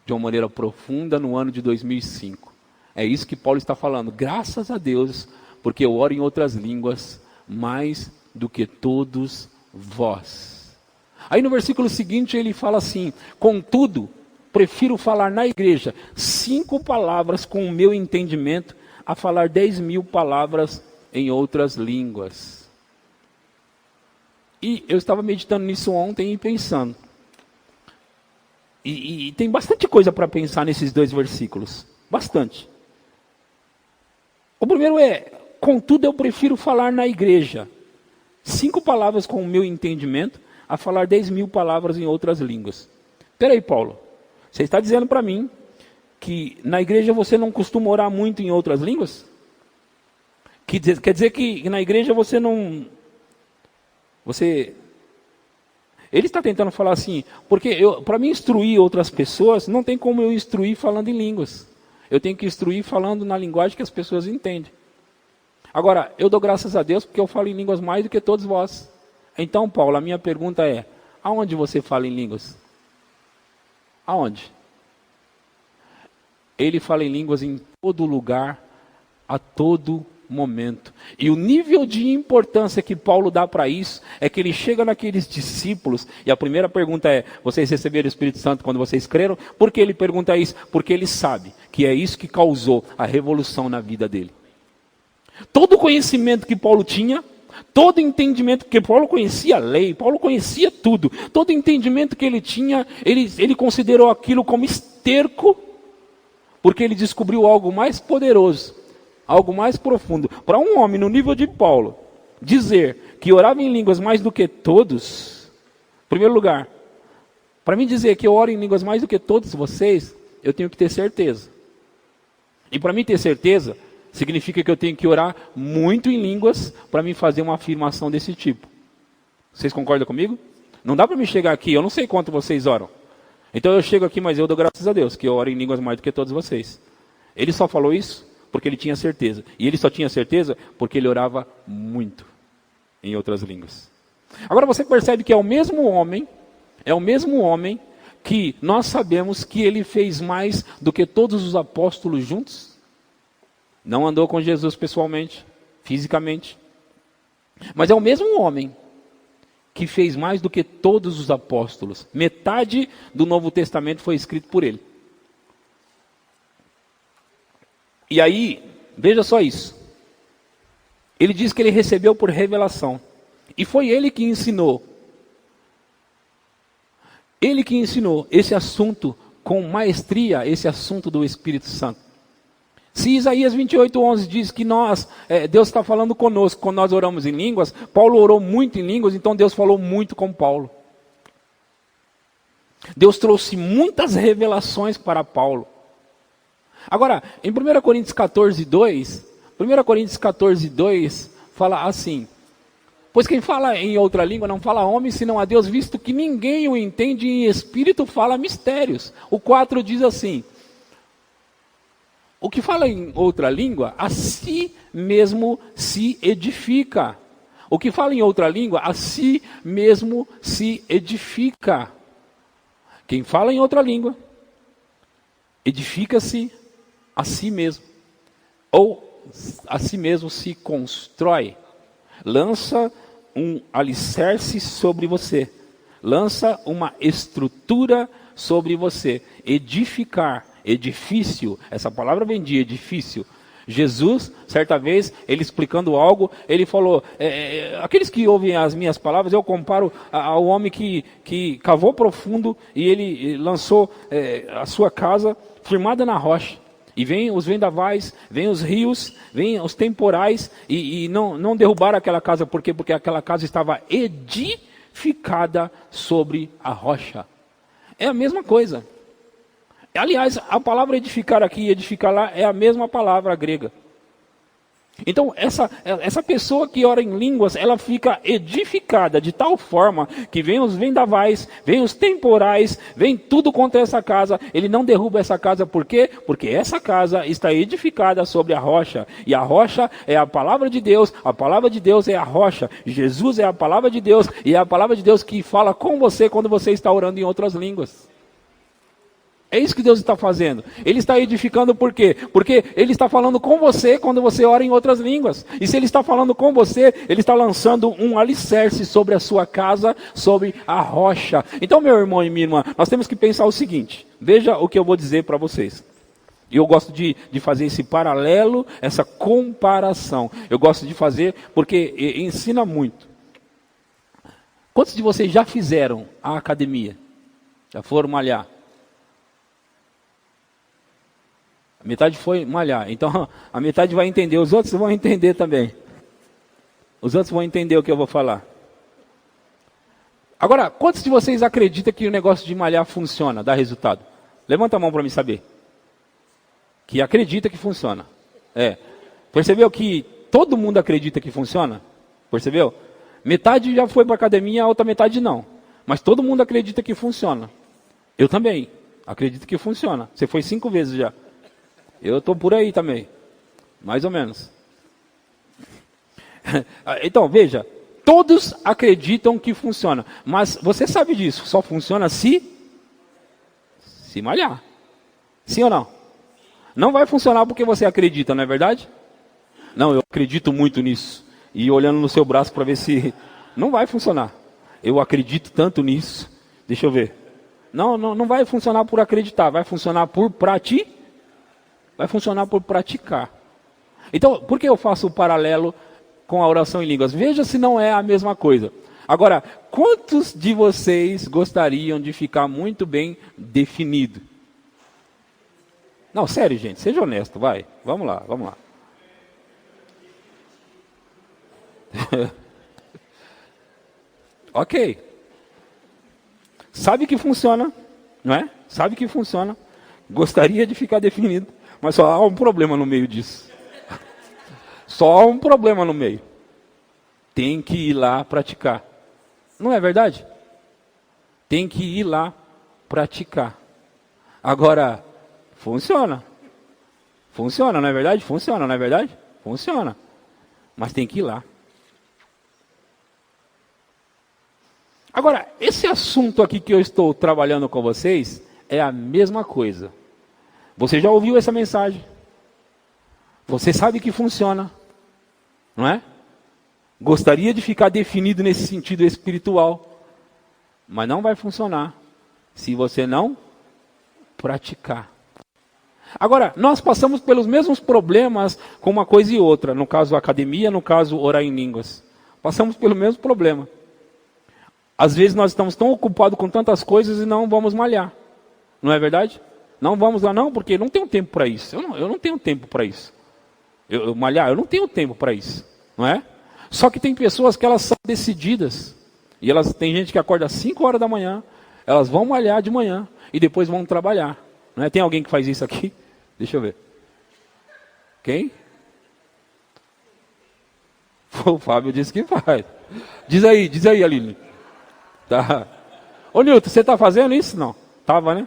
de uma maneira profunda no ano de 2005. É isso que Paulo está falando. Graças a Deus, porque eu oro em outras línguas mais do que todos vós. Aí no versículo seguinte ele fala assim, contudo, prefiro falar na igreja 5 palavras com o meu entendimento a falar 10.000 palavras em outras línguas. E eu estava meditando nisso ontem e pensando. E tem bastante coisa para pensar nesses 2 versículos. Bastante. O primeiro contudo eu prefiro falar na igreja 5 palavras com o meu entendimento a falar 10.000 palavras em outras línguas. Espera aí, Paulo. Você está dizendo para mim que na igreja você não costuma orar muito em outras línguas? Quer dizer que na igreja você não... Ele está tentando falar assim, porque para mim instruir outras pessoas, não tem como eu instruir falando em línguas. Eu tenho que instruir falando na linguagem que as pessoas entendem. Agora, eu dou graças a Deus porque eu falo em línguas mais do que todos vós. Então, Paulo, a minha pergunta é, aonde você fala em línguas? Aonde? Ele fala em línguas em todo lugar, a todo momento. E o nível de importância que Paulo dá para isso é que ele chega naqueles discípulos e a primeira pergunta é, vocês receberam o Espírito Santo quando vocês creram? Por que ele pergunta isso? Porque ele sabe que é isso que causou a revolução na vida dele. Todo o conhecimento que Paulo tinha, todo entendimento, porque Paulo conhecia a lei, Paulo conhecia tudo, todo entendimento que ele tinha, ele considerou aquilo como esterco, porque ele descobriu algo mais poderoso, algo mais profundo. Para um homem no nível de Paulo, dizer que orava em línguas mais do que todos, em primeiro lugar, para mim dizer que eu oro em línguas mais do que todos vocês, eu tenho que ter certeza. E para mim ter certeza, significa que eu tenho que orar muito em línguas para mim fazer uma afirmação desse tipo. Vocês concordam comigo? Não dá para me chegar aqui, eu não sei quanto vocês oram. Então eu chego aqui, mas eu dou graças a Deus, que eu oro em línguas mais do que todos vocês. Ele só falou isso porque ele tinha certeza. E ele só tinha certeza porque ele orava muito em outras línguas. Agora você percebe que é o mesmo homem que nós sabemos que ele fez mais do que todos os apóstolos juntos. Não andou com Jesus pessoalmente, fisicamente. Mas é o mesmo homem que fez mais do que todos os apóstolos. Metade do Novo Testamento foi escrito por ele. E aí, veja só isso. Ele diz que ele recebeu por revelação. E foi ele que ensinou. Ele que ensinou esse assunto com maestria, esse assunto do Espírito Santo. Se Isaías 28:11 diz que Deus está falando conosco quando nós oramos em línguas, Paulo orou muito em línguas, então Deus falou muito com Paulo. Deus trouxe muitas revelações para Paulo. Agora, em 1 Coríntios 14:2 fala assim: pois quem fala em outra língua não fala a homem, senão a Deus, visto que ninguém o entende, e em espírito fala mistérios. O 4 diz assim: o que fala em outra língua, a si mesmo se edifica. O que fala em outra língua, a si mesmo se edifica. Quem fala em outra língua, edifica-se a si mesmo. Ou a si mesmo se constrói. Lança um alicerce sobre você. Lança uma estrutura sobre você. Edificar. Edifício, essa palavra vem de edifício. Jesus, certa vez, ele explicando algo, ele falou, aqueles que ouvem as minhas palavras, eu comparo ao homem que cavou profundo e ele lançou a sua casa firmada na rocha. E vem os vendavais, vem os rios, vem os temporais e não derrubaram aquela casa. Por quê? Porque aquela casa estava edificada sobre a rocha. É a mesma coisa. Aliás, a palavra edificar aqui e edificar lá é a mesma palavra grega. Então, essa pessoa que ora em línguas, ela fica edificada de tal forma que vem os vendavais, vem os temporais, vem tudo contra essa casa. Ele não derruba essa casa, por quê? Porque essa casa está edificada sobre a rocha. E a rocha é a palavra de Deus é a rocha. Jesus é a palavra de Deus, e é a palavra de Deus que fala com você quando você está orando em outras línguas. É isso que Deus está fazendo. Ele está edificando por quê? Porque Ele está falando com você quando você ora em outras línguas. E se Ele está falando com você, Ele está lançando um alicerce sobre a sua casa, sobre a rocha. Então, meu irmão e minha irmã, nós temos que pensar o seguinte. Veja o que eu vou dizer para vocês. E eu gosto de fazer esse paralelo, essa comparação. Eu gosto de fazer porque ensina muito. Quantos de vocês já fizeram a academia? Já foram malhar? A metade foi malhar, então a metade vai entender, os outros vão entender também. Os outros vão entender o que eu vou falar. Agora, quantos de vocês acreditam que o negócio de malhar funciona, dá resultado? Levanta a mão para mim saber. Que acredita que funciona. Percebeu que todo mundo acredita que funciona? Percebeu? Metade já foi para a academia, a outra metade não. Mas todo mundo acredita que funciona. Eu também acredito que funciona. Você foi 5 vezes já. Eu estou por aí também, mais ou menos. Então, veja, todos acreditam que funciona, mas você sabe disso, só funciona se malhar. Sim ou não? Não vai funcionar porque você acredita, não é verdade? Não, eu acredito muito nisso. E olhando no seu braço para ver se... Não vai funcionar. Eu acredito tanto nisso. Deixa eu ver. Não vai funcionar por acreditar, vai funcionar por praticar. Vai funcionar por praticar. Então, por que eu faço o paralelo com a oração em línguas? Veja se não é a mesma coisa. Agora, quantos de vocês gostariam de ficar muito bem definido? Não, sério, gente, seja honesto, vai. Vamos lá. Ok. Sabe que funciona, não é? Sabe que funciona. Gostaria de ficar definido, mas só há um problema no meio disso. Só há um problema no meio. Tem que ir lá praticar. Não é verdade? Tem que ir lá praticar. Agora, funciona. Funciona, não é verdade? Funciona, não é verdade? Funciona. Mas tem que ir lá. Agora, esse assunto aqui que eu estou trabalhando com vocês é a mesma coisa. Você já ouviu essa mensagem? Você sabe que funciona, não é? Gostaria de ficar definido nesse sentido espiritual, mas não vai funcionar se você não praticar. Agora, nós passamos pelos mesmos problemas com uma coisa e outra, no caso academia, no caso orar em línguas. Passamos pelo mesmo problema. Às vezes nós estamos tão ocupados com tantas coisas e não vamos malhar. Não é verdade? Não vamos lá não, porque não tenho tempo para isso. Eu não tenho tempo para isso. Malhar, eu não tenho tempo para isso. Não é? Só que tem pessoas que elas são decididas. E tem gente que acorda às 5 horas da manhã, elas vão malhar de manhã e depois vão trabalhar. Não é? Tem alguém que faz isso aqui? Deixa eu ver. Quem? O Fábio disse que faz. Diz aí, Aline. Tá. Ô Nilton, você está fazendo isso? Não. Estava, né?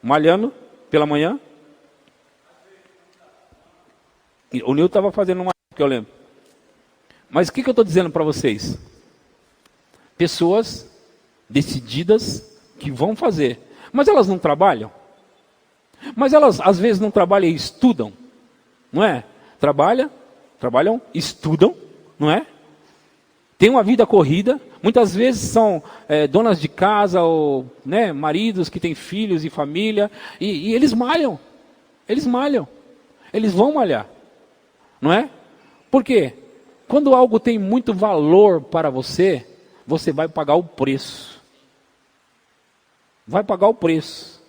Malhando pela manhã. O Nilton estava fazendo uma que eu lembro. Mas o que eu estou dizendo para vocês? Pessoas decididas que vão fazer. Mas elas não trabalham? Mas elas às vezes não trabalham e estudam. Não é? Trabalham, estudam, não é? Tem uma vida corrida, muitas vezes são donas de casa ou maridos que têm filhos e família, e eles malham, eles vão malhar, não é? Por quê? Quando algo tem muito valor para você, você vai pagar o preço. Vai pagar o preço.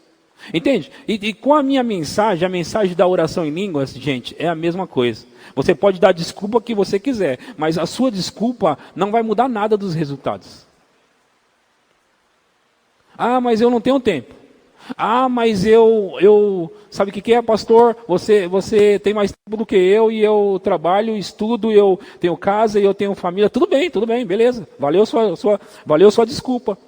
Entende? E com a minha mensagem, a mensagem da oração em línguas, gente, é a mesma coisa. Você pode dar a desculpa que você quiser, mas a sua desculpa não vai mudar nada dos resultados. Ah, mas eu não tenho tempo. Ah, mas sabe o que é, pastor? Você tem mais tempo do que eu, e eu trabalho, estudo, eu tenho casa e eu tenho família. Tudo bem, beleza. Valeu sua desculpa.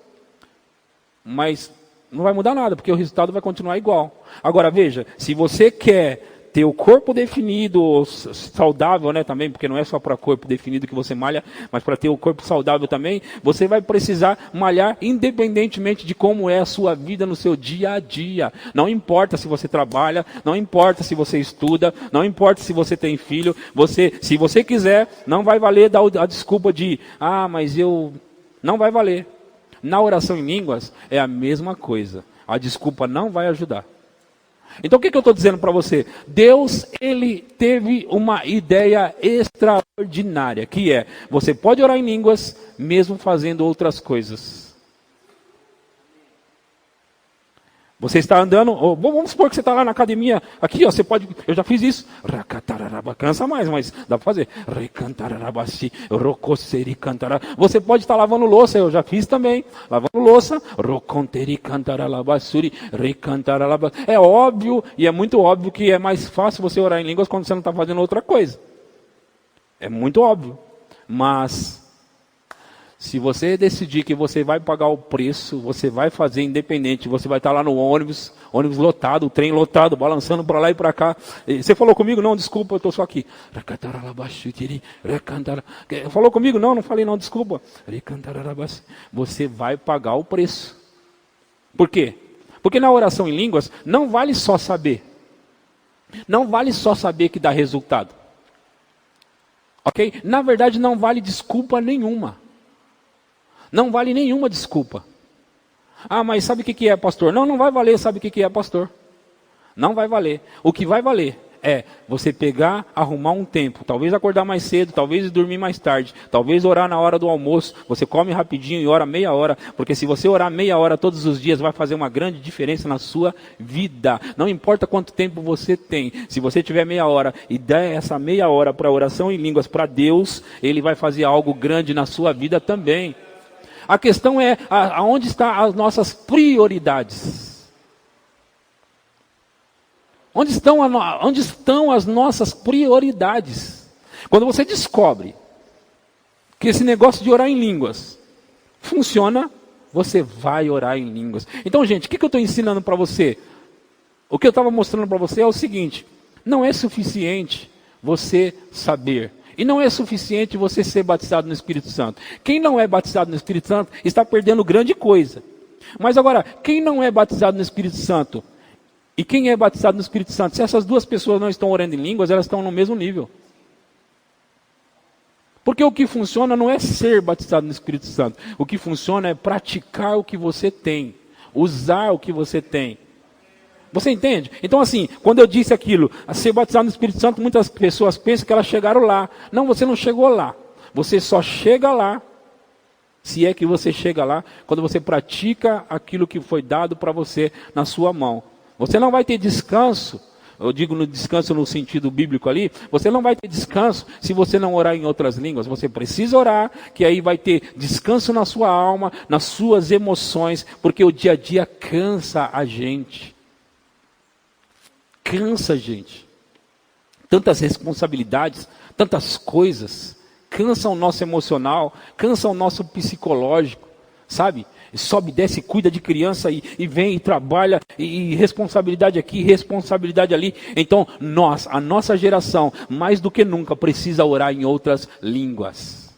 Mas não vai mudar nada, porque o resultado vai continuar igual. Agora veja, se você quer ter o corpo definido, saudável, também, porque não é só para corpo definido que você malha, mas para ter o corpo saudável também, você vai precisar malhar independentemente de como é a sua vida no seu dia a dia. Não importa se você trabalha, não importa se você estuda, não importa se você tem filho, se você quiser, não vai valer dar a desculpa de, mas não vai valer. Na oração em línguas é a mesma coisa. A desculpa não vai ajudar. Então o que eu estou dizendo para você? Deus, ele teve uma ideia extraordinária, que é, você pode orar em línguas mesmo fazendo outras coisas. Você está andando, vamos supor que você está lá na academia, aqui você pode, eu já fiz isso, cansa mais, mas dá para fazer. Você pode estar lavando louça, eu já fiz também, lavando louça, é óbvio, e é muito óbvio que é mais fácil você orar em línguas quando você não está fazendo outra coisa. É muito óbvio, mas se você decidir que você vai pagar o preço, você vai fazer independente, você vai estar lá no ônibus lotado, o trem lotado, balançando para lá e para cá. Você falou comigo? Não, desculpa, eu estou só aqui. Falou comigo? Não falei não, desculpa. Você vai pagar o preço. Por quê? Porque na oração em línguas, não vale só saber. Não vale só saber que dá resultado. Ok? Na verdade, não vale desculpa nenhuma. Não vale nenhuma desculpa. Mas sabe o que é, pastor? Não vai valer, sabe o que é, pastor? Não vai valer. O que vai valer é você pegar, arrumar um tempo, talvez acordar mais cedo, talvez dormir mais tarde, talvez orar na hora do almoço, você come rapidinho e ora meia hora, porque se você orar meia hora todos os dias, vai fazer uma grande diferença na sua vida. Não importa quanto tempo você tem, se você tiver meia hora e der essa meia hora para oração em línguas para Deus, Ele vai fazer algo grande na sua vida também. A questão é, aonde estão as nossas prioridades? Onde estão as nossas prioridades? Quando você descobre que esse negócio de orar em línguas funciona, você vai orar em línguas. Então, gente, o que eu estou ensinando para você? O que eu estava mostrando para você é o seguinte: não é suficiente você saber. E não é suficiente você ser batizado no Espírito Santo. Quem não é batizado no Espírito Santo está perdendo grande coisa. Mas agora, quem não é batizado no Espírito Santo e quem é batizado no Espírito Santo, se essas duas pessoas não estão orando em línguas, elas estão no mesmo nível. Porque o que funciona não é ser batizado no Espírito Santo. O que funciona é praticar o que você tem. Usar o que você tem. Você entende? Então assim, quando eu disse aquilo, a ser batizado no Espírito Santo, muitas pessoas pensam que elas chegaram lá. Não, você não chegou lá. Você só chega lá, se é que você chega lá, quando você pratica aquilo que foi dado para você na sua mão. Você não vai ter descanso, eu digo no descanso no sentido bíblico ali, você não vai ter descanso se você não orar em outras línguas. Você precisa orar, que aí vai ter descanso na sua alma, nas suas emoções, porque o dia a dia cansa a gente. Cansa, gente. Tantas responsabilidades, tantas coisas, cansa o nosso emocional, cansa o nosso psicológico, sabe? Sobe, desce, cuida de criança e vem e trabalha, e responsabilidade aqui, responsabilidade ali. Então, a nossa geração, mais do que nunca, precisa orar em outras línguas.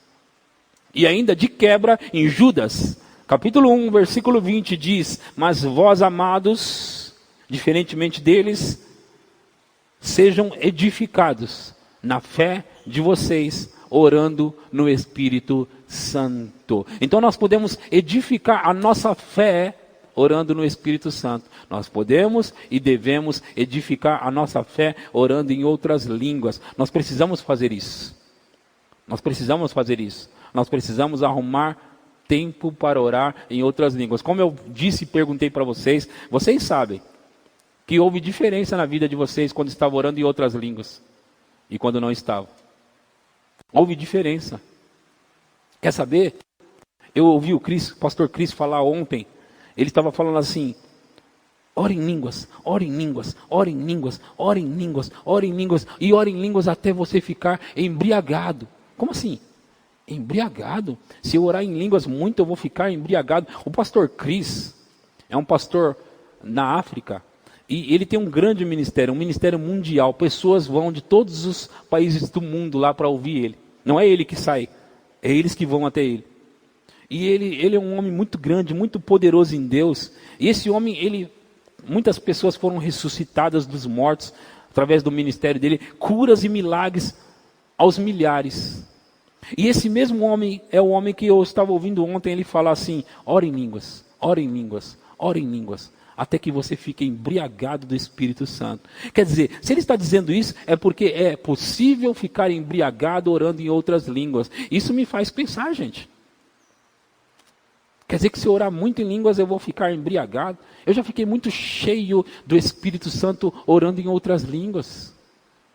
E ainda de quebra, em Judas, capítulo 1, versículo 20, diz: mas vós, amados, diferentemente deles, sejam edificados na fé de vocês, orando no Espírito Santo. Então nós podemos edificar a nossa fé orando no Espírito Santo. Nós podemos e devemos edificar a nossa fé orando em outras línguas. Nós precisamos fazer isso. Nós precisamos fazer isso. Nós precisamos arrumar tempo para orar em outras línguas. Como eu disse e perguntei para vocês, vocês sabem que houve diferença na vida de vocês quando estavam orando em outras línguas e quando não estavam. Houve diferença. Quer saber? Eu ouvi o pastor Cris falar ontem. Ele estava falando assim: ore em línguas, ore em línguas, ore em línguas, ore em línguas, ore em línguas, e ore em línguas até você ficar embriagado. Como assim? Embriagado? Se eu orar em línguas muito, eu vou ficar embriagado. O pastor Cris é um pastor na África. E ele tem um grande ministério, um ministério mundial. Pessoas vão de todos os países do mundo lá para ouvir ele. Não é ele que sai, é eles que vão até ele. E ele é um homem muito grande, muito poderoso em Deus. E esse homem, muitas pessoas foram ressuscitadas dos mortos através do ministério dele. Curas e milagres aos milhares. E esse mesmo homem é o homem que eu estava ouvindo ontem ele falar assim: ore em línguas, ore em línguas, ore em línguas, até que você fique embriagado do Espírito Santo. Quer dizer, se ele está dizendo isso, é porque é possível ficar embriagado orando em outras línguas. Isso me faz pensar, gente. Quer dizer que se eu orar muito em línguas eu vou ficar embriagado? Eu já fiquei muito cheio do Espírito Santo orando em outras línguas.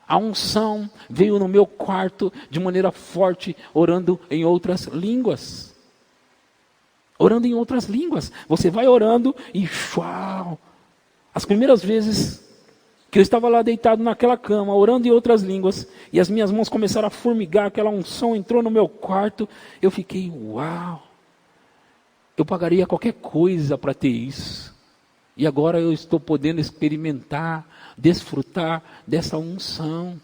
A unção veio no meu quarto de maneira forte, orando em outras línguas. Orando em outras línguas. Você vai orando e uau! As primeiras vezes que eu estava lá deitado naquela cama, orando em outras línguas, e as minhas mãos começaram a formigar, aquela unção entrou no meu quarto, eu fiquei, uau! Eu pagaria qualquer coisa para ter isso. E agora eu estou podendo experimentar, desfrutar dessa unção.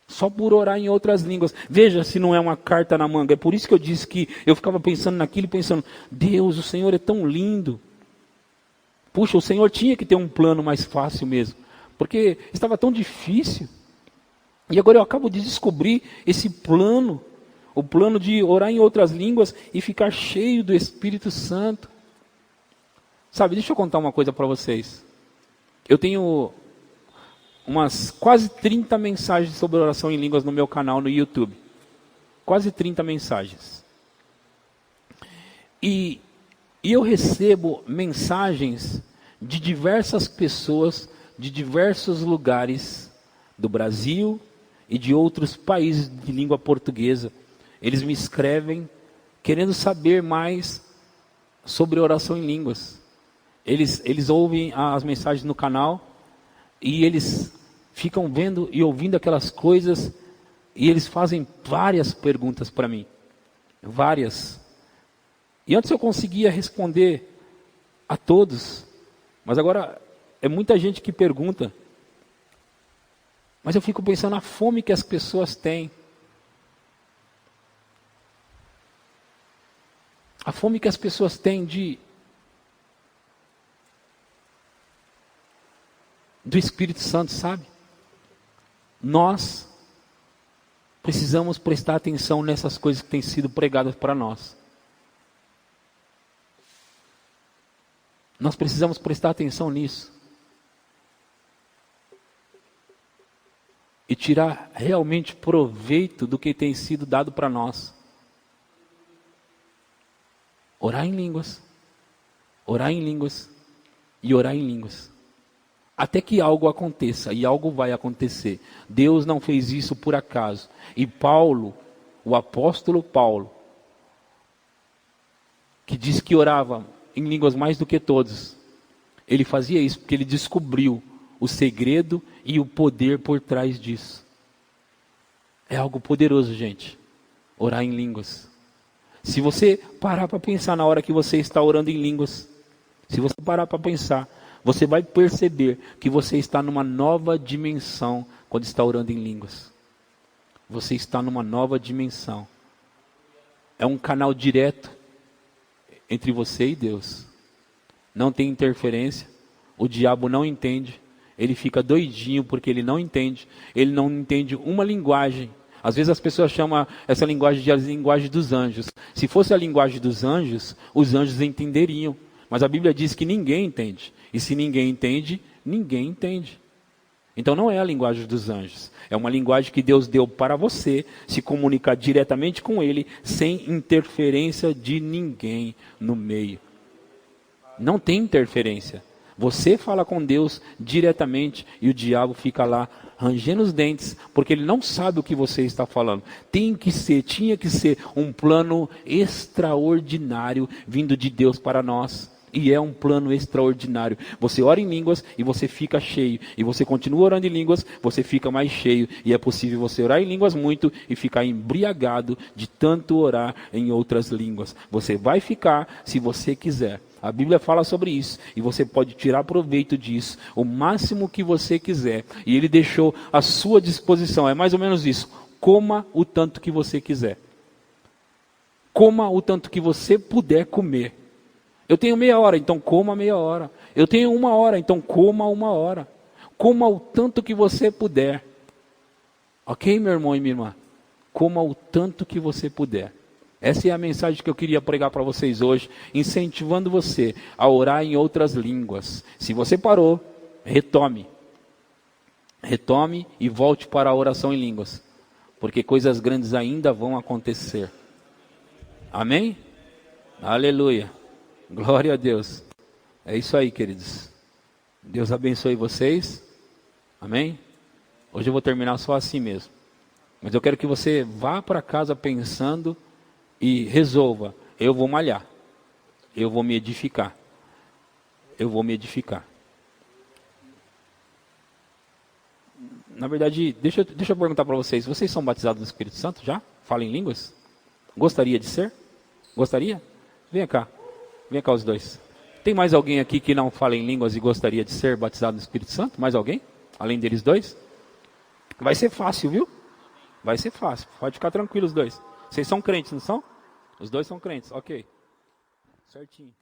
Só por orar em outras línguas. Veja se não é uma carta na manga. É por isso que eu disse que eu ficava pensando naquilo e pensando: Deus, o Senhor é tão lindo. Puxa, o Senhor tinha que ter um plano mais fácil mesmo. Porque estava tão difícil. E agora eu acabo de descobrir esse plano. O plano de orar em outras línguas e ficar cheio do Espírito Santo. Sabe, deixa eu contar uma coisa para vocês. Eu tenho umas quase 30 mensagens sobre oração em línguas no meu canal no YouTube. Quase 30 mensagens. E eu recebo mensagens de diversas pessoas, de diversos lugares do Brasil e de outros países de língua portuguesa. Eles me escrevem querendo saber mais sobre oração em línguas. Eles ouvem as mensagens no canal e eles ficam vendo e ouvindo aquelas coisas e eles fazem várias perguntas para mim. Várias. E antes eu conseguia responder a todos, mas agora é muita gente que pergunta. Mas eu fico pensando na fome que as pessoas têm. A fome que as pessoas têm do Espírito Santo, sabe? Nós precisamos prestar atenção nessas coisas que têm sido pregadas para nós. Nós precisamos prestar atenção nisso. E tirar realmente proveito do que tem sido dado para nós. Orar em línguas. Orar em línguas. E orar em línguas. Até que algo aconteça, e algo vai acontecer. Deus não fez isso por acaso. E Paulo, o apóstolo Paulo, que diz que orava em línguas mais do que todos, ele fazia isso porque ele descobriu o segredo e o poder por trás disso. É algo poderoso, gente. Orar em línguas. Se você parar para pensar na hora que você está orando em línguas, se você parar para pensar, você vai perceber que você está numa nova dimensão quando está orando em línguas. Você está numa nova dimensão. É um canal direto entre você e Deus. Não tem interferência. O diabo não entende. Ele fica doidinho porque ele não entende. Ele não entende uma linguagem. Às vezes as pessoas chamam essa linguagem de a linguagem dos anjos. Se fosse a linguagem dos anjos, os anjos entenderiam. Mas a Bíblia diz que ninguém entende. E se ninguém entende, ninguém entende. Então não é a linguagem dos anjos. É uma linguagem que Deus deu para você se comunicar diretamente com Ele, sem interferência de ninguém no meio. Não tem interferência. Você fala com Deus diretamente e o diabo fica lá rangendo os dentes, porque ele não sabe o que você está falando. Tinha que ser um plano extraordinário vindo de Deus para nós. E é um plano extraordinário. Você ora em línguas e você fica cheio. E você continua orando em línguas, você fica mais cheio. E é possível você orar em línguas muito e ficar embriagado de tanto orar em outras línguas. Você vai ficar se você quiser. A Bíblia fala sobre isso. E você pode tirar proveito disso o máximo que você quiser. E Ele deixou à sua disposição. É mais ou menos isso. Coma o tanto que você quiser. Coma o tanto que você puder comer. Eu tenho meia hora, então coma meia hora. Eu tenho 1 hora, então coma 1 hora. Coma o tanto que você puder. Ok, meu irmão e minha irmã? Coma o tanto que você puder. Essa é a mensagem que eu queria pregar para vocês hoje, incentivando você a orar em outras línguas. Se você parou, retome. Retome e volte para a oração em línguas. Porque coisas grandes ainda vão acontecer. Amém? Aleluia. Glória a Deus. É isso aí, queridos. Deus abençoe vocês. Amém? Hoje eu vou terminar só assim mesmo. Mas eu quero que você vá para casa pensando e resolva. Eu vou malhar. Eu vou me edificar. Eu vou me edificar. Na verdade, deixa eu perguntar para vocês. Vocês são batizados no Espírito Santo já? Falam em línguas? Gostaria de ser? Gostaria? Venha cá. Venha cá os dois. Tem mais alguém aqui que não fala em línguas e gostaria de ser batizado no Espírito Santo? Mais alguém? Além deles dois? Vai ser fácil, viu? Vai ser fácil. Pode ficar tranquilo os dois. Vocês são crentes, não são? Os dois são crentes, ok. Certinho.